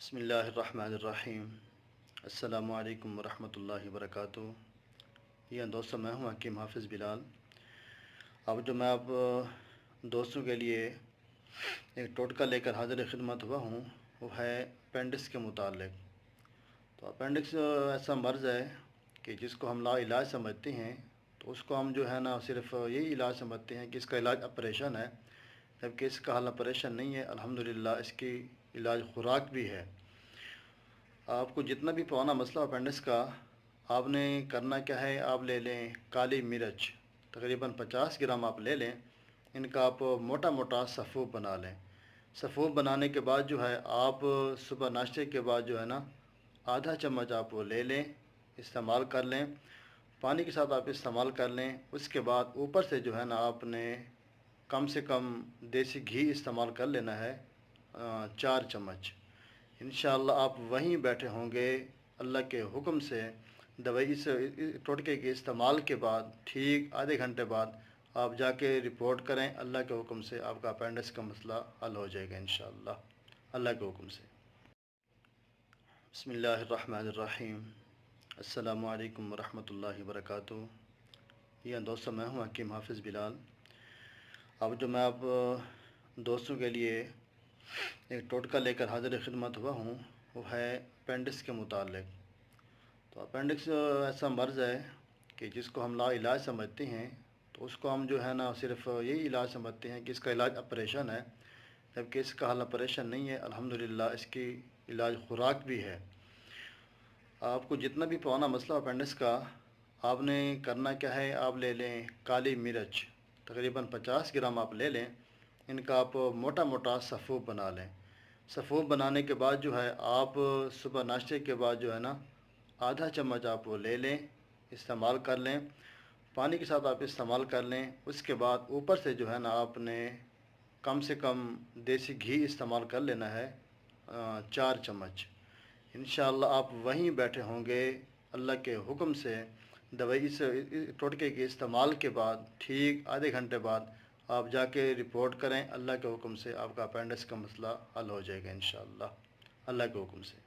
بسم اللہ الرحمن الرحیم۔ السلام علیکم ورحمۃ اللہ وبرکاتہ۔ یہ دوستوں، میں ہوں حکیم حافظ بلال۔ اب جو میں دوستوں کے لیے ایک ٹوٹکا لے کر حاضر خدمت ہوا ہوں، وہ ہے اپینڈکس کے متعلق۔ تو اپینڈکس ایسا مرض ہے کہ جس کو ہم لا علاج سمجھتے ہیں، تو اس کو ہم جو ہے نا صرف یہی علاج سمجھتے ہیں کہ اس کا علاج آپریشن ہے، جبکہ اس کا حل آپریشن نہیں ہے۔ الحمدللہ اس کی علاج خوراک بھی ہے۔ آپ کو جتنا بھی پرانا مسئلہ اپینڈکس کا، آپ نے کرنا کیا ہے، آپ لے لیں کالی مرچ، تقریباً 50 گرام آپ لے لیں۔ ان کا آپ موٹا موٹا سفوف بنا لیں۔ سفوف بنانے کے بعد جو ہے آپ صبح ناشتے کے بعد جو ہے نا آدھا چمچ آپ وہ لے لیں، استعمال کر لیں، پانی کے ساتھ آپ استعمال کر لیں۔ اس کے بعد اوپر سے جو ہے نا آپ نے کم سے کم دیسی گھی استعمال کر لینا ہے، 4 چمچ۔ انشاءاللہ آپ وہیں بیٹھے ہوں گے، اللہ کے حکم سے دوائی اس ٹوٹکے کے استعمال کے بعد ٹھیک آدھے گھنٹے بعد آپ جا کے رپورٹ کریں۔ اللہ کے حکم سے آپ کا اپینڈکس کا مسئلہ حل ہو جائے گا انشاءاللہ، اللہ کے حکم سے۔ بسم اللہ الرحمن الرحیم۔ السلام علیکم ورحمۃ اللہ وبرکاتہ۔ یہ دوستوں، میں ہوں حکیم حافظ بلال۔ اب جو میں دوستوں کے لیے ایک ٹوٹکا لے کر حاضر خدمت ہوا ہوں، وہ ہے اپینڈکس کے متعلق۔ تو اپینڈکس ایسا مرض ہے کہ جس کو ہم لا علاج سمجھتے ہیں، تو اس کو ہم جو ہے نا صرف یہی علاج سمجھتے ہیں کہ اس کا علاج آپریشن ہے، جبکہ اس کا حل آپریشن نہیں ہے۔ الحمدللہ اس کی علاج خوراک بھی ہے۔ آپ کو جتنا بھی پرانا مسئلہ اپینڈکس کا، آپ نے کرنا کیا ہے، آپ لے لیں کالی مرچ، تقریباً 50 گرام آپ لے لیں۔ ان کا آپ موٹا موٹا سفوف بنا لیں۔ سفوف بنانے کے بعد جو ہے آپ صبح ناشتے کے بعد جو ہے نا آدھا چمچ آپ وہ لے لیں، استعمال کر لیں، پانی کے ساتھ آپ استعمال کر لیں۔ اس کے بعد اوپر سے جو ہے نا آپ نے کم سے کم دیسی گھی استعمال کر لینا ہے، 4 چمچ۔ انشاءاللہ آپ وہیں بیٹھے ہوں گے، اللہ کے حکم سے دوائی اس ٹوٹکے کے استعمال کے بعد ٹھیک آدھے گھنٹے بعد آپ جا کے رپورٹ کریں۔ اللہ کے حکم سے آپ کا اپینڈکس کا مسئلہ حل ہو جائے گا انشاءاللہ، اللہ کے حکم سے۔